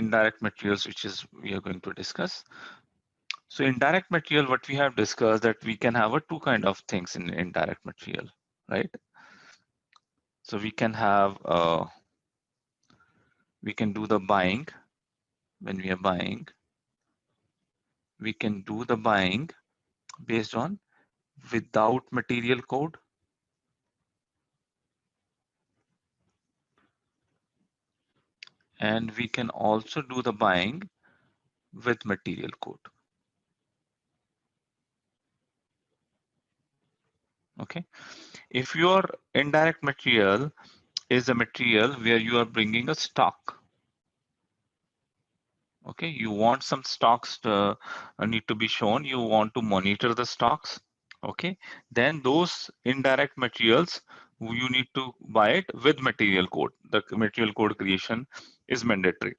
indirect materials, which is we are going to discuss. So indirect material, what we have discussed, that we can have two kind of things in indirect material, right? So we can have we can do the buying. When we are buying, we can do the buying based on without material code, and we can also do the buying with material code. Okay, if your indirect material is a material where you are bringing a stock, okay, you want some stocks to, need to be shown, you want to monitor the stocks, okay, then those indirect materials you need to buy it with material code. The material code creation is mandatory.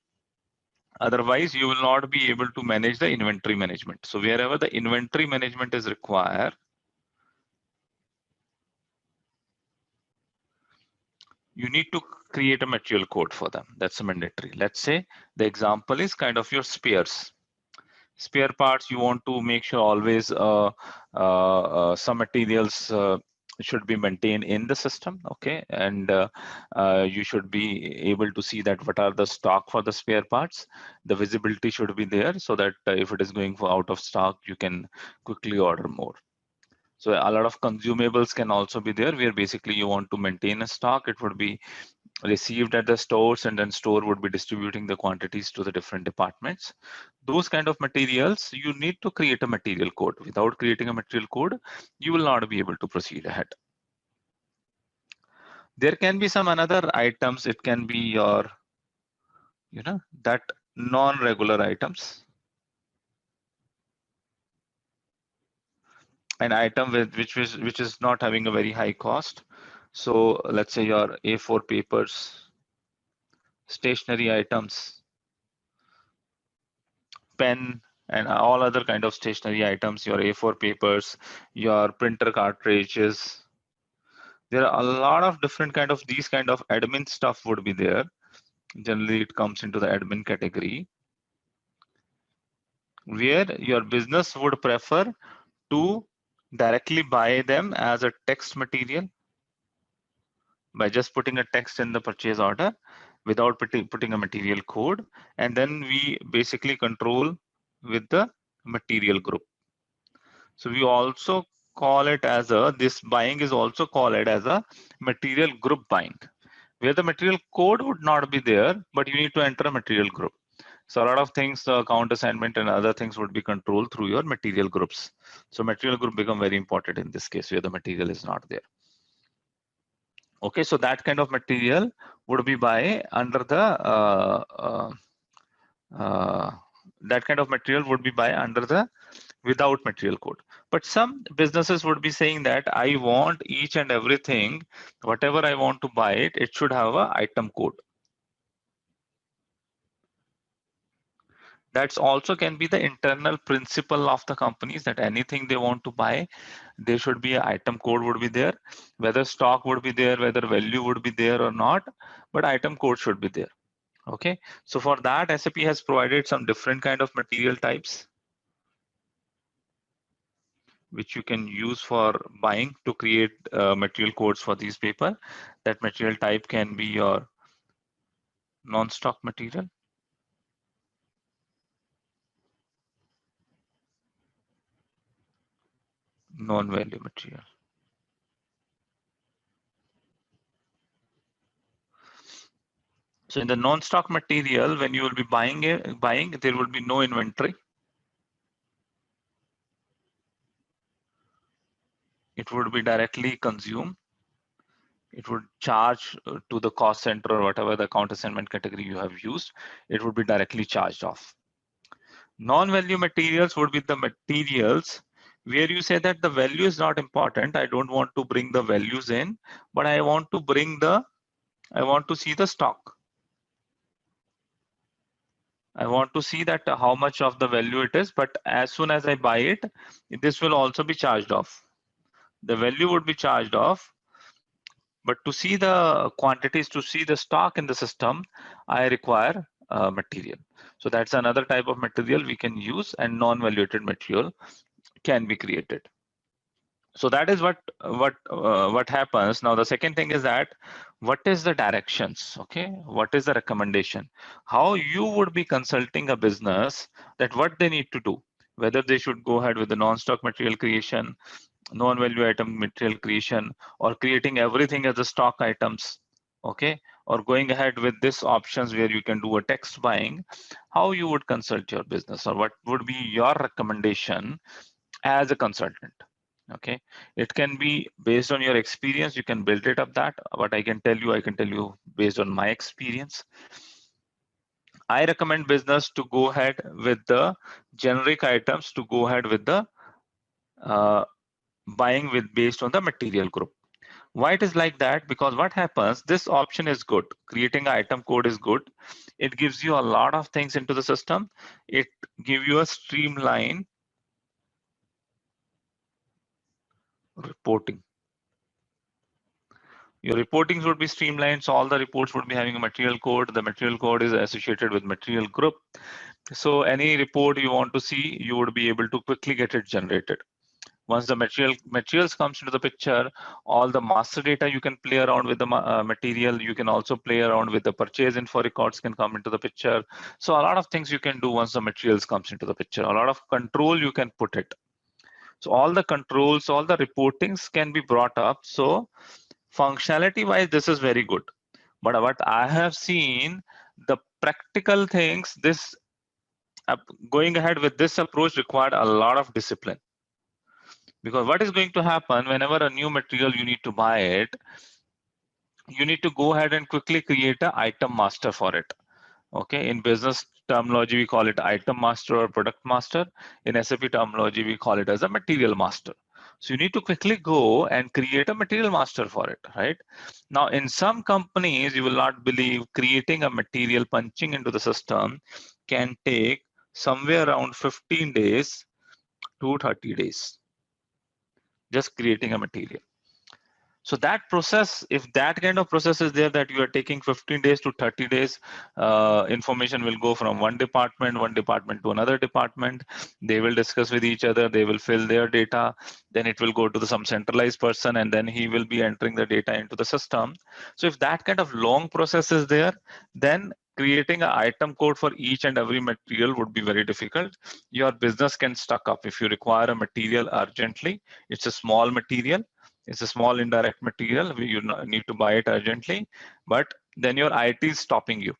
Otherwise, you will not be able to manage the inventory management. So wherever the inventory management is required, you need to create a material code for them. That's a mandatory. Let's say the example is kind of your spares. Spare parts, you want to make sure always some materials should be maintained in the system, okay, and you should be able to see that what are the stock for the spare parts. The visibility should be there so that if it is going for out of stock, you can quickly order more. So a lot of consumables can also be there, where basically you want to maintain a stock. It would be received at the stores, and then store would be distributing the quantities to the different departments. Those kind of materials, you need to create a material code. Without creating a material code, you will not be able to proceed ahead. There can be some another items. It can be your, that non-regular items. An item which is not having a very high cost. So let's say your A4 papers, stationery items, pen, and all other kind of stationery items, your A4 papers, your printer cartridges. There are a lot of different kind of these kind of admin stuff would be there. Generally, it comes into the admin category, where your business would prefer to directly buy them as a text material by just putting a text in the purchase order without putting a material code, and then we basically control with the material group. So we also call it as this buying is also called as a material group buying, where the material code would not be there, but you need to enter a material group. So a lot of things, account assignment and other things would be controlled through your material groups. So material group become very important in this case where the material is not there. Okay, so that kind of material would be by under the that kind of material would be by under the without material code. But some businesses would be saying that I want each and everything, whatever I want to buy it, it should have a item code. That's also can be the internal principle of the companies, that anything they want to buy, there should be an item code would be there, whether stock would be there, whether value would be there or not, but item code should be there. Okay, so for that SAP has provided some different kind of material types which you can use for buying to create material codes for these paper. That material type can be your non-stock material, non-value material. So in the non-stock material, when you will be buying, there will be no inventory. It would be directly consumed. It would charge to the cost center or whatever the account assignment category you have used. It would be directly charged off. Non-value materials would be the materials where you say that the value is not important. I don't want to bring the values in, but I want to see the stock. I want to see that how much of the value it is, but as soon as I buy it, this will also be charged off. The value would be charged off, but to see the quantities, to see the stock in the system, I require material. So that's another type of material we can use, and non-valuated material can be created. So that is what happens. Now the second thing is that what is the directions? Okay, what is the recommendation? How you would be consulting a business that what they need to do, whether they should go ahead with the non-stock material creation, non-value item material creation, or creating everything as a stock items, okay, or going ahead with this options where you can do a text buying. How you would consult your business, or what would be your recommendation as a consultant? Okay, it can be based on your experience, you can build it up. That what I can tell you based on my experience. I recommend business to go ahead with the generic items, to go ahead with the uh, buying with based on the material group. Why it is like that? Because what happens, this option is good, creating an item code is good. It gives you a lot of things into the system. It gives you a streamline reporting. Your reporting would be streamlined, so all the reports would be having a material code. The material code is associated with material group. So any report you want to see, you would be able to quickly get it generated. Once the materials comes into the picture, all the master data you can play around with the material. You can also play around with the purchase info records can come into the picture. So a lot of things you can do once the materials comes into the picture. A lot of control you can put it. So all the controls, all the reportings can be brought up. So functionality wise, this is very good. But what I have seen, the practical things, this going ahead with this approach required a lot of discipline. Because what is going to happen whenever a new material you need to buy it, you need to go ahead and quickly create an item master for it. Okay, in business terminology, we call it item master or product master. In SAP terminology, we call it as a material master. So you need to quickly go and create a material master for it, right? Now, in some companies, you will not believe, creating a material, punching into the system can take somewhere around 15 days to 30 days, just creating a material. So that process, if that kind of process is there, that you are taking 15 days to 30 days, information will go from one department to another department. They will discuss with each other, they will fill their data, then it will go to some centralized person, and then he will be entering the data into the system. So if that kind of long process is there, then creating an item code for each and every material would be very difficult. Your business can stuck up. If you require a material urgently, it's a small material, it's a small indirect material, you need to buy it urgently, but then your IT is stopping you.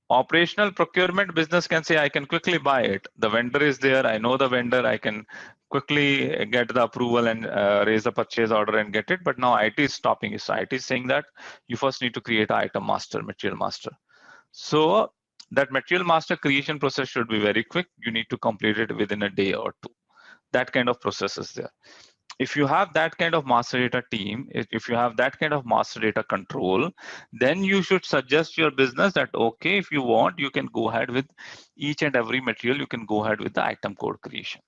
Operational procurement business can say, I can quickly buy it. The vendor is there, I know the vendor, I can quickly get the approval and raise the purchase order and get it. But now IT is stopping you. So IT is saying that you first need to create an item master, material master. So that material master creation process should be very quick. You need to complete it within a day or two. That kind of process is there. If you have that kind of master data team, if you have that kind of master data control, then you should suggest your business that, okay, if you want, you can go ahead with each and every material, you can go ahead with the item code creation.